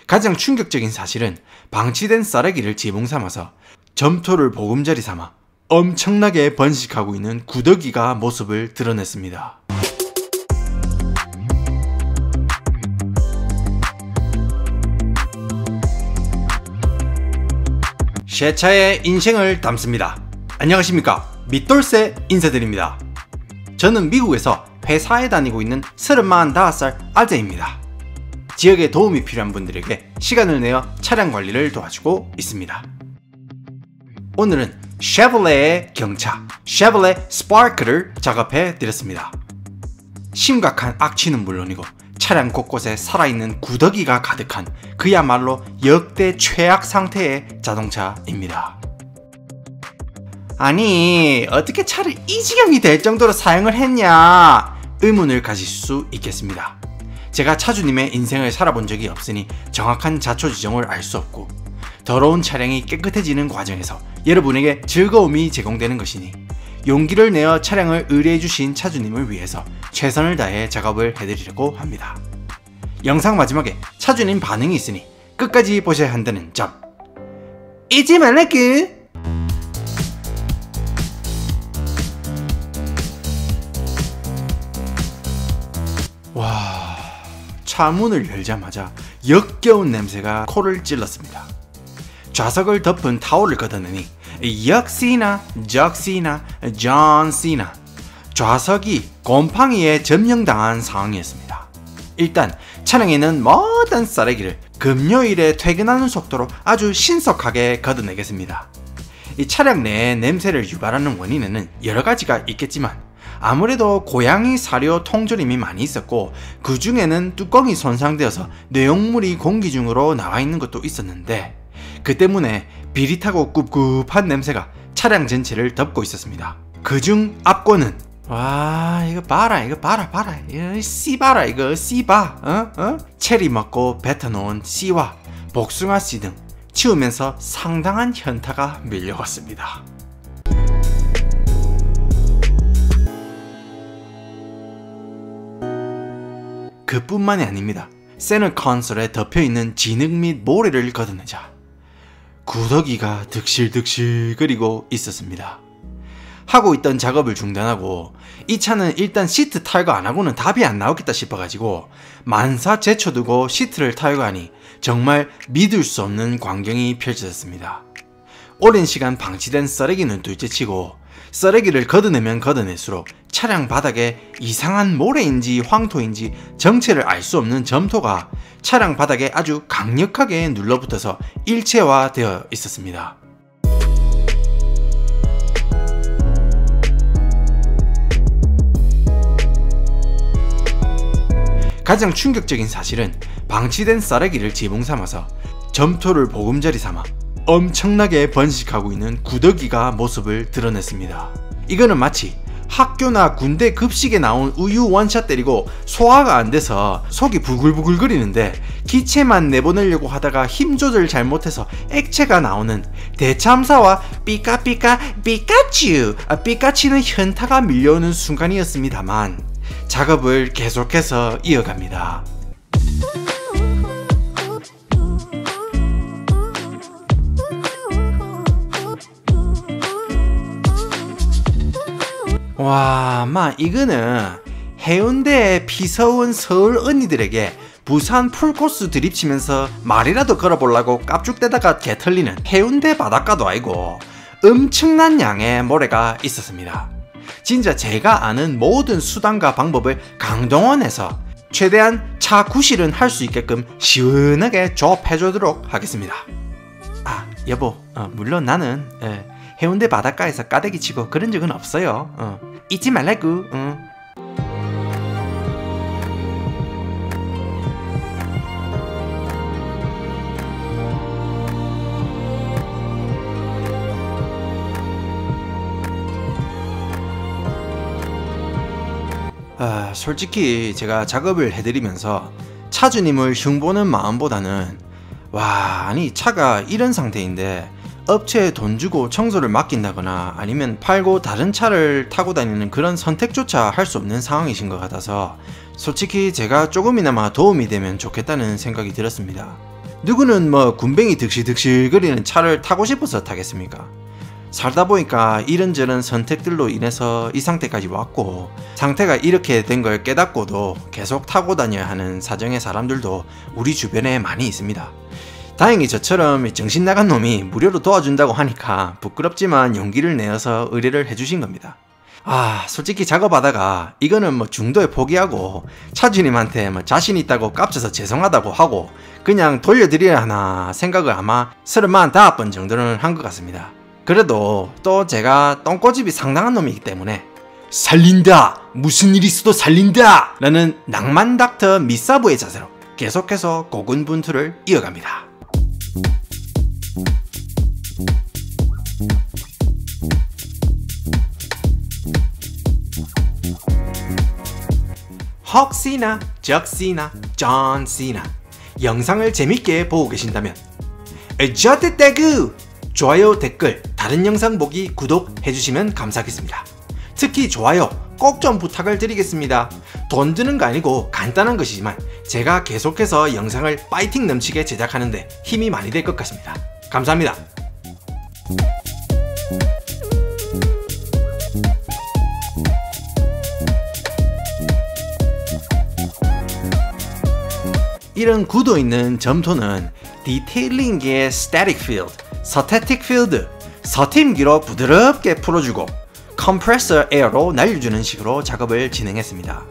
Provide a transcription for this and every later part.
가장 충격적인 사실은 방치된 썰레기를 지붕 삼아서 점토를 보금자리 삼아 엄청나게 번식하고 있는 구더기가 모습을 드러냈습니다. 쉐차의 인생을 담습니다. 안녕하십니까, 밑돌새 인사드립니다. 저는 미국에서 회사에 다니고 있는 35살 아재입니다. 지역에 도움이 필요한 분들에게 시간을 내어 차량 관리를 도와주고 있습니다. 오늘은 쉐보레의 경차 쉐보레 스파크를 작업해 드렸습니다. 심각한 악취는 물론이고 차량 곳곳에 살아있는 구더기가 가득한 그야말로 역대 최악 상태의 자동차입니다. 아니, 어떻게 차를 이 지경이 될 정도로 사용을 했냐 의문을 가질 수 있겠습니다. 제가 차주님의 인생을 살아본 적이 없으니 정확한 자초지종을 알 수 없고, 더러운 차량이 깨끗해지는 과정에서 여러분에게 즐거움이 제공되는 것이니 용기를 내어 차량을 의뢰해주신 차주님을 위해서 최선을 다해 작업을 해드리려고 합니다. 영상 마지막에 차주님 반응이 있으니 끝까지 보셔야 한다는 점 잊지 말라구. 와, 차 문을 열자마자 역겨운 냄새가 코를 찔렀습니다. 좌석을 덮은 타올을 걷어내니 역시나 적시나 존시나 좌석이 곰팡이에 점령당한 상황이었습니다. 일단 차량에는 모든 썰레기를 금요일에 퇴근하는 속도로 아주 신속하게 걷어내겠습니다. 이 차량 내에 냄새를 유발하는 원인에는 여러가지가 있겠지만 아무래도 고양이 사료 통조림이 많이 있었고, 그 중에는 뚜껑이 손상되어서 내용물이 공기 중으로 나와 있는 것도 있었는데, 그 때문에 비릿하고 꿉꿉한 냄새가 차량 전체를 덮고 있었습니다. 그중 앞권은 와, 이거 봐라, 이거 봐라, 이거 씨봐라, 이거 씨봐, 체리 먹고 뱉어놓은 씨와 복숭아 씨 등 치우면서 상당한 현타가 밀려왔습니다. 그뿐만이 아닙니다. 센터 콘솔에 덮여있는 진흙 및 모래를 걷어내자 구더기가 득실득실거리고 있었습니다. 하고 있던 작업을 중단하고 이 차는 일단 시트 탈거 안하고는 답이 안 나오겠다 싶어가지고 만사 제쳐두고 시트를 탈거하니 정말 믿을 수 없는 광경이 펼쳐졌습니다. 오랜 시간 방치된 썰레기는 둘째치고 썰레기를 걷어내면 걷어낼수록 차량 바닥에 이상한 모래인지 황토인지 정체를 알 수 없는 점토가 차량 바닥에 아주 강력하게 눌러붙어서 일체화되어 있었습니다. 가장 충격적인 사실은 방치된 썰레기를 지붕 삼아서 점토를 보금자리 삼아 엄청나게 번식하고 있는 구더기가 모습을 드러냈습니다. 이거는 마치 학교나 군대 급식에 나온 우유 원샷 때리고 소화가 안 돼서 속이 부글부글거리는데 기체만 내보내려고 하다가 힘 조절 잘못해서 액체가 나오는 대참사와 삐까삐까 삐까츄 삐까치는 현타가 밀려오는 순간이었습니다만, 작업을 계속해서 이어갑니다. 와, 이거는 해운대에 피서온 서울 언니들에게 부산 풀코스 드립치면서 말이라도 걸어보려고 깝죽대다가 개털리는 해운대 바닷가도 아니고 엄청난 양의 모래가 있었습니다. 진짜 제가 아는 모든 수단과 방법을 강동원해서 최대한 차 구실은 할 수 있게끔 시원하게 조업해주도록 하겠습니다. 아, 여보, 물론 나는 해운대 바닷가에서 까대기 치고 그런 적은 없어요. 잊지 말라구. 솔직히 제가 작업을 해드리면서 차주님을 흉보는 마음보다는 아니 차가 이런 상태인데 업체에 돈 주고 청소를 맡긴다거나 아니면 팔고 다른 차를 타고 다니는 그런 선택조차 할 수 없는 상황이신 것 같아서 솔직히 제가 조금이나마 도움이 되면 좋겠다는 생각이 들었습니다. 누구는 뭐 군뱅이 득실득실거리는 차를 타고 싶어서 타겠습니까? 살다 보니까 이런저런 선택들로 인해서 이 상태까지 왔고, 상태가 이렇게 된 걸 깨닫고도 계속 타고 다녀야 하는 사정의 사람들도 우리 주변에 많이 있습니다. 다행히 저처럼 정신 나간 놈이 무료로 도와준다고 하니까 부끄럽지만 용기를 내어서 의뢰를 해주신 겁니다. 솔직히 작업하다가 이거는 뭐 중도에 포기하고 차주님한테 뭐 자신 있다고 깝쳐서 죄송하다고 하고 그냥 돌려드려야 하나 생각을 아마 35번 정도는 한 것 같습니다. 그래도 또 제가 똥꼬집이 상당한 놈이기 때문에 살린다! 무슨 일 있어도 살린다! 라는 낭만 닥터 미사부의 자세로 계속해서 고군분투를 이어갑니다. 헉시나, 적시나, 존시나 영상을 재밌게 보고 계신다면 저대떼그 좋아요, 댓글, 다른 영상 보기, 구독 해주시면 감사하겠습니다. 특히 좋아요 꼭 좀 부탁을 드리겠습니다. 돈 드는 거 아니고 간단한 것이지만 제가 계속해서 영상을 파이팅 넘치게 제작하는데 힘이 많이 될 것 같습니다. 감사합니다. 이런 구도 있는 점토는 디테일링기의 static field, static field, 서팀기로 부드럽게 풀어주고 컴프레서 에어로 날려주는 식으로 작업을 진행했습니다.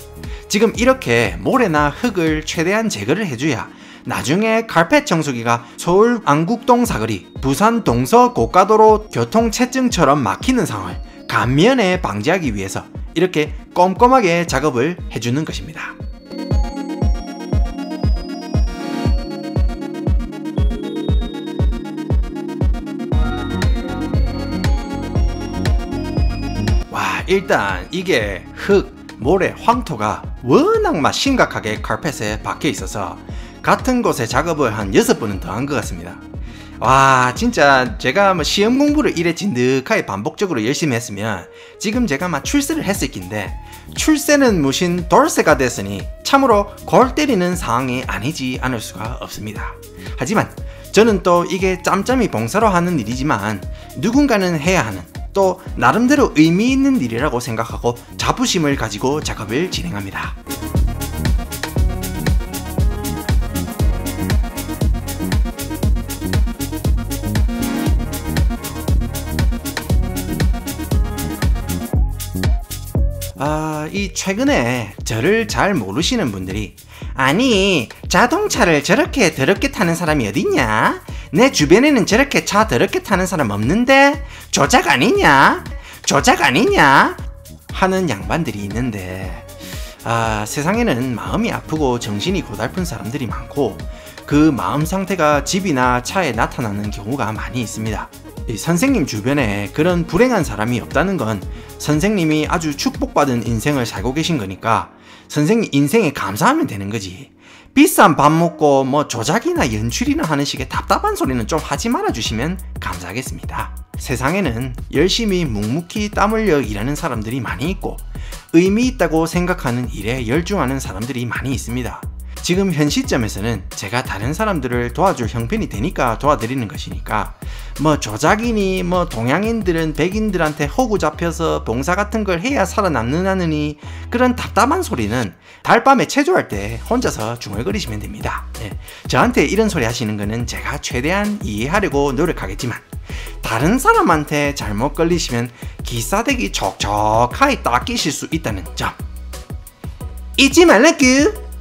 지금 이렇게 모래나 흙을 최대한 제거를 해줘야 나중에 카펫 청소기가 서울 안국동 사거리, 부산 동서 고가도로 교통체증처럼 막히는 상황을 감면에 방지하기 위해서 이렇게 꼼꼼하게 작업을 해주는 것입니다. 일단 이게 흙, 모래, 황토가 워낙 심각하게 카펫에 박혀 있어서 같은 곳에 작업을 한 6번은 더 한 것 같습니다. 진짜 제가 시험 공부를 이래 진득하게 반복적으로 열심히 했으면 지금 제가 출세를 했을 낀데 출세는 무신 돌세가 됐으니 참으로 골 때리는 상황이 아니지 않을 수가 없습니다. 하지만 저는 또 이게 짬짬이 봉사로 하는 일이지만 누군가는 해야 하는 또 나름대로 의미 있는 일이라고 생각하고 자부심을 가지고 작업을 진행합니다. 이 최근에 저를 잘 모르시는 분들이 아니 자동차를 저렇게 더럽게 타는 사람이 어딨냐? 내 주변에는 저렇게 차 더럽게 타는 사람 없는데 조작 아니냐? 조작 아니냐? 하는 양반들이 있는데 세상에는 마음이 아프고 정신이 고달픈 사람들이 많고 그 마음 상태가 집이나 차에 나타나는 경우가 많이 있습니다. 선생님 주변에 그런 불행한 사람이 없다는 건 선생님이 아주 축복받은 인생을 살고 계신 거니까 선생님 인생에 감사하면 되는 거지. 비싼 밥 먹고 조작이나 연출이나 하는 식의 답답한 소리는 좀 하지 말아주시면 감사하겠습니다. 세상에는 열심히 묵묵히 땀 흘려 일하는 사람들이 많이 있고 의미 있다고 생각하는 일에 열중하는 사람들이 많이 있습니다. 지금 현 시점에서는 제가 다른 사람들을 도와줄 형편이 되니까 도와드리는 것이니까 조작이니 동양인들은 백인들한테 호구 잡혀서 봉사 같은 걸 해야 살아남는 하느니 그런 답답한 소리는 달밤에 체조할 때 혼자서 중얼거리시면 됩니다. 저한테 이런 소리 하시는 거는 제가 최대한 이해하려고 노력하겠지만 다른 사람한테 잘못 걸리시면 기싸대기 촉촉하게 닦이실 수 있다는 점 잊지 말라구.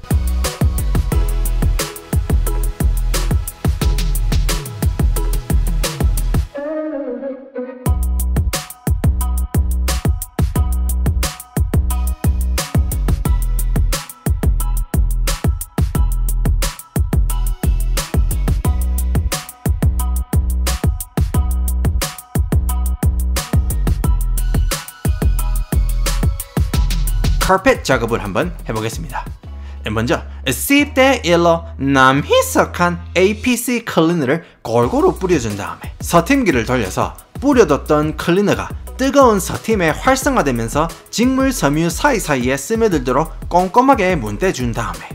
카펫 작업을 한번 해보겠습니다. 먼저 10대 1로 남희석한 APC 클리너를 골고루 뿌려준 다음에 서팀기를 돌려서 뿌려뒀던 클리너가 뜨거운 서팀에 활성화되면서 직물 섬유 사이사이에 스며들도록 꼼꼼하게 문대준 다음에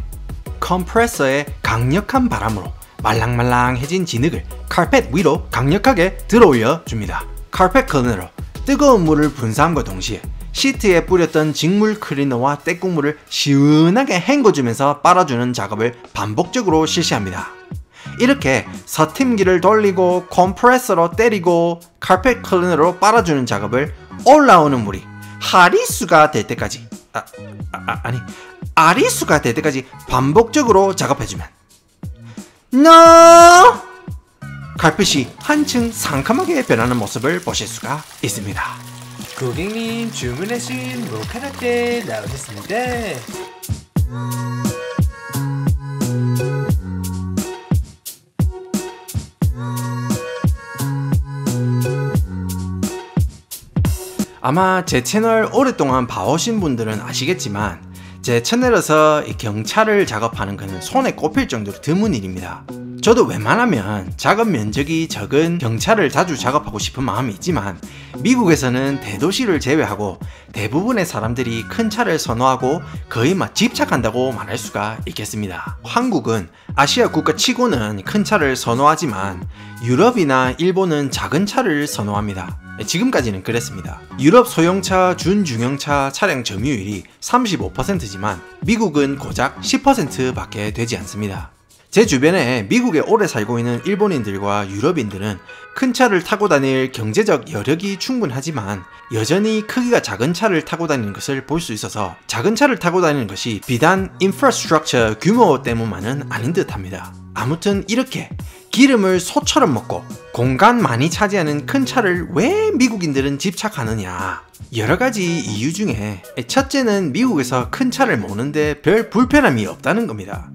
컴프레서의 강력한 바람으로 말랑말랑해진 진흙을 카펫 위로 강력하게 들어올려 줍니다. 카펫 클리너로 뜨거운 물을 분사함과 동시에 시트에 뿌렸던 직물 클리너와 때국물을 시원하게 헹궈주면서 빨아주는 작업을 반복적으로 실시합니다. 이렇게 서팀기를 돌리고 컴프레서로 때리고 카펫 클리너로 빨아주는 작업을 올라오는 물이 하리수가 될 때까지 아리수가 될 때까지 반복적으로 작업해주면 카펫이 한층 상큼하게 변하는 모습을 보실 수가 있습니다. 고객님 주문하신 모카라떼 나오셨습니다. 아마 제 채널 오랫동안 봐오신 분들은 아시겠지만 제 채널에서 이 경차를 작업하는 것은 손에 꼽힐 정도로 드문 일입니다. 저도 웬만하면 작업 면적이 적은 경차를 자주 작업하고 싶은 마음이 있지만 미국에서는 대도시를 제외하고 대부분의 사람들이 큰 차를 선호하고 거의 집착한다고 말할 수가 있겠습니다. 한국은 아시아 국가 치고는 큰 차를 선호하지만 유럽이나 일본은 작은 차를 선호합니다. 지금까지는 그랬습니다. 유럽 소형차, 준중형차 차량 점유율이 35%지만 미국은 고작 10% 밖에 되지 않습니다. 제 주변에 미국에 오래 살고 있는 일본인들과 유럽인들은 큰 차를 타고 다닐 경제적 여력이 충분하지만 여전히 크기가 작은 차를 타고 다니는 것을 볼 수 있어서 작은 차를 타고 다니는 것이 비단 인프라스트럭처 규모 때문만은 아닌 듯 합니다. 아무튼 이렇게 기름을 소처럼 먹고 공간 많이 차지하는 큰 차를 왜 미국인들은 집착하느냐, 여러가지 이유 중에 첫째는 미국에서 큰 차를 모는데 별 불편함이 없다는 겁니다.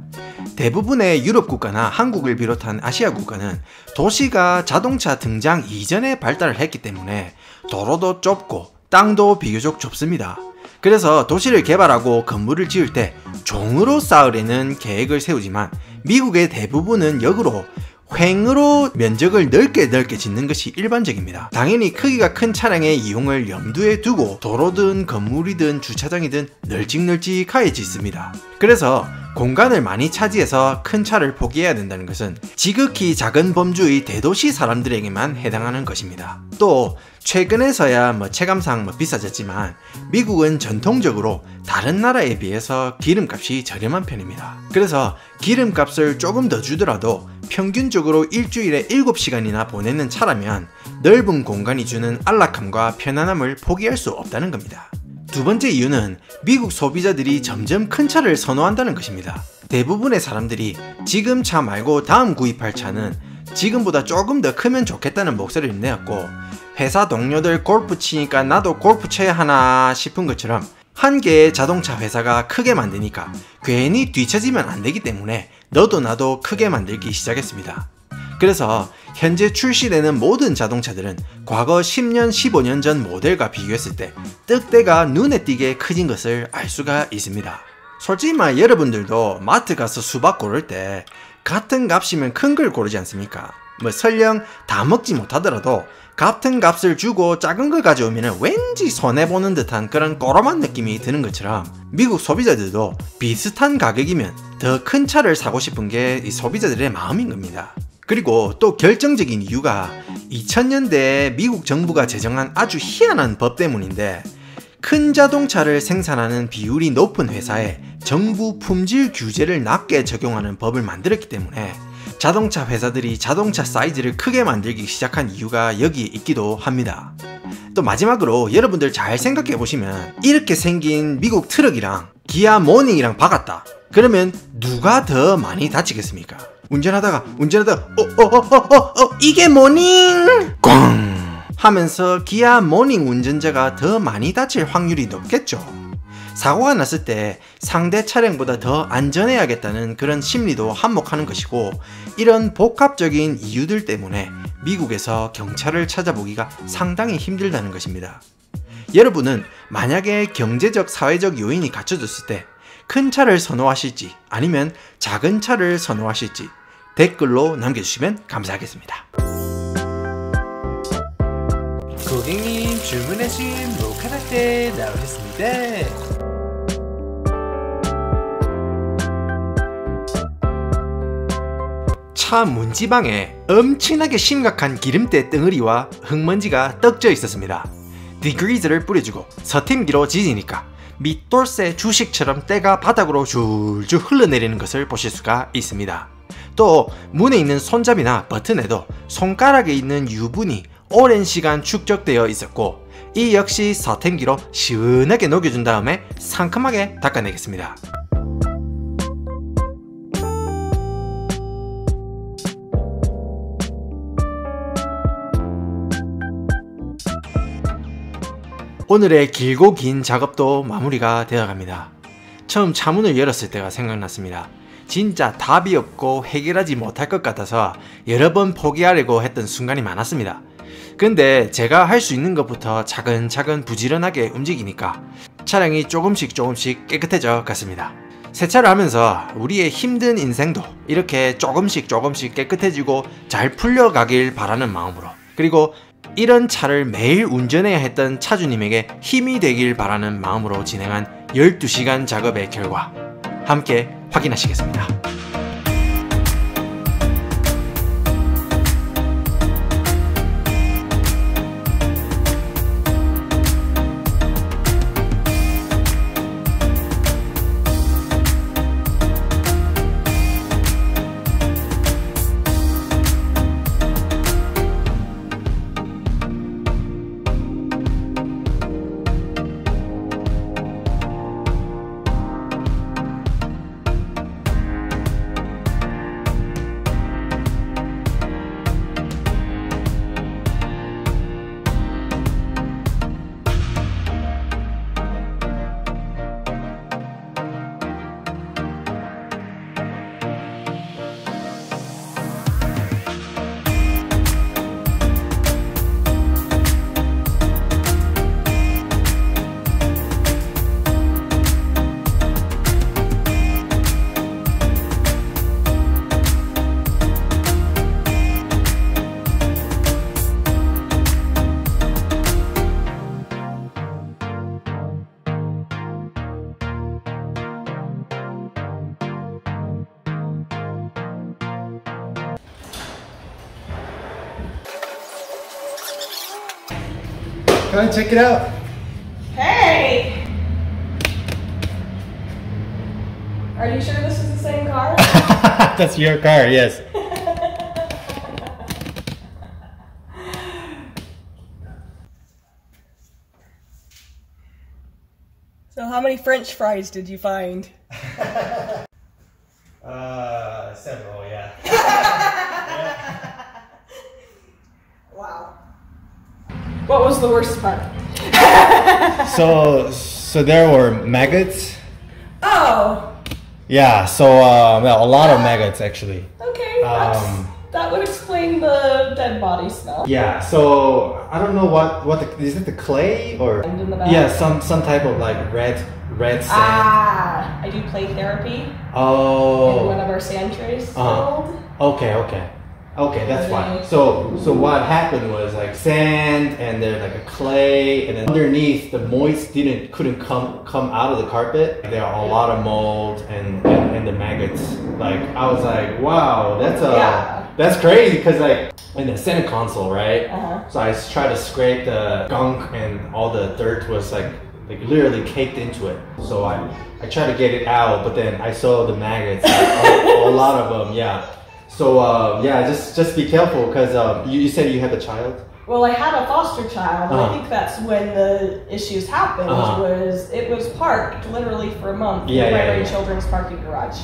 대부분의 유럽 국가나 한국을 비롯한 아시아 국가는 도시가 자동차 등장 이전에 발달을 했기 때문에 도로도 좁고 땅도 비교적 좁습니다. 그래서 도시를 개발하고 건물을 지을 때 종으로 쌓으려는 계획을 세우지만 미국의 대부분은 역으로 횡으로 면적을 넓게 짓는 것이 일반적입니다. 당연히 크기가 큰 차량의 이용을 염두에 두고 도로든 건물이든 주차장이든 널찍널찍하게 짓습니다. 그래서 공간을 많이 차지해서 큰 차를 포기해야 된다는 것은 지극히 작은 범주의 대도시 사람들에게만 해당하는 것입니다. 또 최근에서야 체감상 비싸졌지만 미국은 전통적으로 다른 나라에 비해서 기름값이 저렴한 편입니다. 그래서 기름값을 조금 더 주더라도 평균적으로 일주일에 7시간이나 보내는 차라면 넓은 공간이 주는 안락함과 편안함을 포기할 수 없다는 겁니다. 두 번째 이유는 미국 소비자들이 점점 큰 차를 선호한다는 것입니다. 대부분의 사람들이 지금 차 말고 다음 구입할 차는 지금보다 조금 더 크면 좋겠다는 목소리를 내었고, 회사 동료들 골프 치니까 나도 골프 쳐야 하나 싶은 것처럼 한 개의 자동차 회사가 크게 만드니까 괜히 뒤처지면 안 되기 때문에 너도 나도 크게 만들기 시작했습니다. 그래서 현재 출시되는 모든 자동차들은 과거 10년, 15년 전 모델과 비교했을 때 뜻대가 눈에 띄게 커진 것을 알 수가 있습니다. 솔직히 여러분들도 마트 가서 수박 고를 때 같은 값이면 큰 걸 고르지 않습니까? 설령 다 먹지 못하더라도 같은 값을 주고 작은 걸 가져오면 왠지 손해보는 듯한 그런 꼬롬한 느낌이 드는 것처럼 미국 소비자들도 비슷한 가격이면 더 큰 차를 사고 싶은 게 이 소비자들의 마음인 겁니다. 그리고 또 결정적인 이유가 2000년대에 미국 정부가 제정한 아주 희한한 법 때문인데, 큰 자동차를 생산하는 비율이 높은 회사에 정부 품질 규제를 낮게 적용하는 법을 만들었기 때문에 자동차 회사들이 자동차 사이즈를 크게 만들기 시작한 이유가 여기에 있기도 합니다. 또 마지막으로 여러분들 잘 생각해 보시면 이렇게 생긴 미국 트럭이랑 기아 모닝이랑 박았다. 그러면 누가 더 많이 다치겠습니까? 운전하다가 이게 모닝! 꽝! 하면서 기아 모닝 운전자가 더 많이 다칠 확률이 높겠죠. 사고가 났을 때 상대 차량보다 더 안전해야겠다는 그런 심리도 한몫하는 것이고, 이런 복합적인 이유들 때문에 미국에서 경차를 찾아보기가 상당히 힘들다는 것입니다. 여러분은 만약에 경제적, 사회적 요인이 갖춰졌을 때 큰 차를 선호하실지 아니면 작은 차를 선호하실지 댓글로 남겨주시면 감사하겠습니다. 고객님 주문하신 모카라떼 나오셨습니다. 차 문지방에 엄청나게 심각한 기름때 덩어리와 흙먼지가 떡져 있었습니다. 디그리즈를 뿌려주고 서팀기로 지지니까 밑돌쇠 주식처럼 때가 바닥으로 줄줄 흘러내리는 것을 보실 수가 있습니다. 또 문에 있는 손잡이나 버튼에도 손가락에 있는 유분이 오랜 시간 축적되어 있었고, 이 역시 서템기로 시원하게 녹여준 다음에 상큼하게 닦아내겠습니다. 오늘의 길고 긴 작업도 마무리가 되어갑니다. 처음 차문을 열었을 때가 생각났습니다. 진짜 답이 없고 해결하지 못할 것 같아서 여러 번 포기하려고 했던 순간이 많았습니다. 근데 제가 할 수 있는 것부터 차근차근 부지런하게 움직이니까 차량이 조금씩 깨끗해져 갔습니다. 세차를 하면서 우리의 힘든 인생도 이렇게 조금씩 깨끗해지고 잘 풀려가길 바라는 마음으로, 그리고 이런 차를 매일 운전해야 했던 차주님에게 힘이 되길 바라는 마음으로 진행한 12시간 작업의 결과 함께 확인하시겠습니다. Go and check it out. Hey! Are you sure this is the same car? That's your car, yes. So how many French fries did you find? Several, yeah. Wow. What was the worst part? So there were maggots. Oh! Yeah, so well, a lot of maggots actually. Okay, that would explain the dead body smell. Yeah, so I don't know what is it, the clay or In the back. yeah, some type of like red sand. I do play therapy. And one Oh. of our sand trays spilled. Okay, that's fine. So what happened was like sand and then like a clay, and then underneath the moist couldn't come out of the carpet. There are a lot of mold and the maggots. Like I was like, wow, that's crazy, because like in the center console, right? So I tried to scrape the gunk and all the dirt was like literally caked into it. So I tried to get it out, but then I saw the maggots, like, a lot of them, yeah. So yeah, just be careful, because you said you have a child? Well, I had a foster child, and I think that's when the issues happened. It was parked literally for a month in my children's parking garage,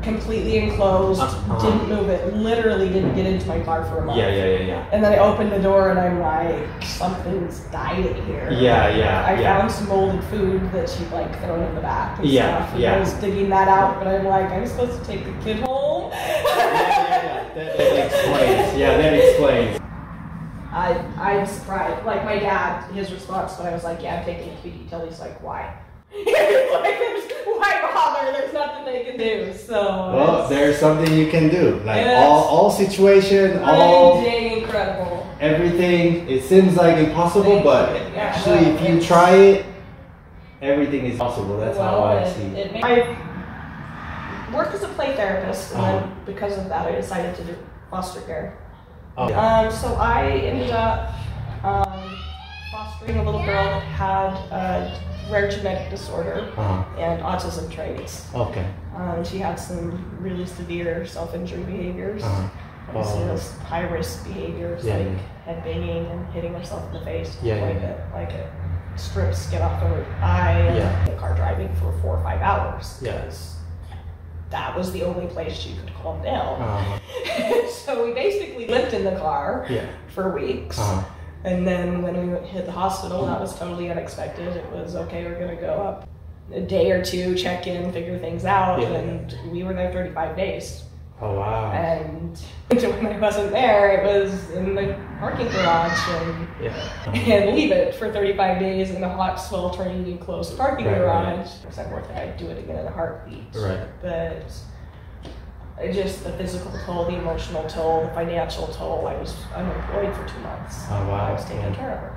completely enclosed, didn't move it, literally didn't get into my car for a month. Yeah. And then I opened the door and I'm like, something's died in here. Yeah. I found some molded food that she'd like thrown in the back and Yeah, stuff. And yeah. I was digging that out, but I'm like, I'm supposed to take the kid home. That explains. Yeah, that explains. I'm surprised. Like my dad, his response when I was like, yeah, I'm taking a few detail, he's like, why? He's like, why bother? There's nothing they can do. So Well, there's something you can do. Like Yes. all situation, all dang incredible. everything. It seems like impossible, but Yeah, actually, well, if you it's- try it, everything is possible. That's how I see. work as a play therapist, and then because of that, I decided to do foster care. So I ended up fostering a little girl that had a rare genetic disorder and autism traits. Okay. She had some really severe self-injury behaviors. High-risk behaviors like headbanging and hitting herself in the face, like it strips skin off her eye, and car driving for 4 or 5 hours. Because that was the only place she could calm down. So we basically lived in the car for weeks. And then when we hit the hospital, that was totally unexpected. It was, okay, we're gonna go up a day or two, check in, figure things out, and we were there 35 days. Oh, wow. And when I wasn't there, it was in the parking garage and leave it for 35 days in a hot, sweltering, enclosed parking garage. If I worked there, I'd do it again in a heartbeat. But just the physical toll, the emotional toll, the financial toll. I was unemployed for 2 months. Oh, wow. I was taking care of her.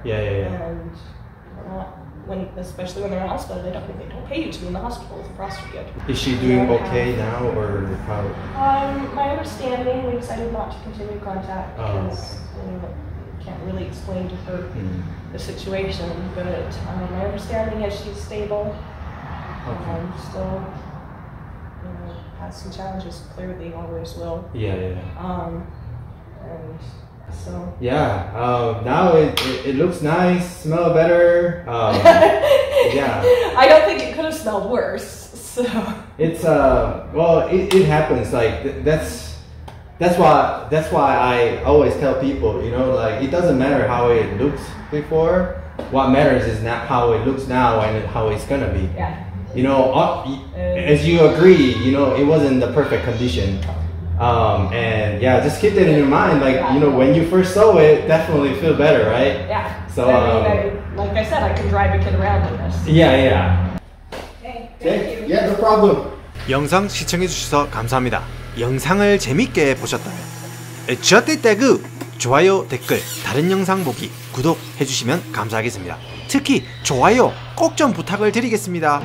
And especially when they're in the hospital, they don't pay you to be in the hospital as a prostitute. Is she doing okay now, or how? My understanding, we decided not to continue contact because can't really explain to her the situation. But my understanding is she's stable. Still, has some challenges. Clearly, always will. And so. Now it looks nice, smell better. I don't think it could have smelled worse. So. It's it happens. Like that's why I always tell people, like, it doesn't matter how it looks before. What matters is not how it looks now and how it's gonna be. As you agree, it wasn't the perfect condition. And just keep that in your mind. Like, when you first saw it, definitely feel better, right? So, like I said, I can drive a kid around in this. Okay, thank you. No problem. 영상 시청해주셔서 감사합니다. 영상을 재밌게 보셨다면 저때때그 좋아요, 댓글, 다른 영상 보기, 구독 해주시면 감사하겠습니다. 특히 좋아요 꼭 좀 부탁을 드리겠습니다.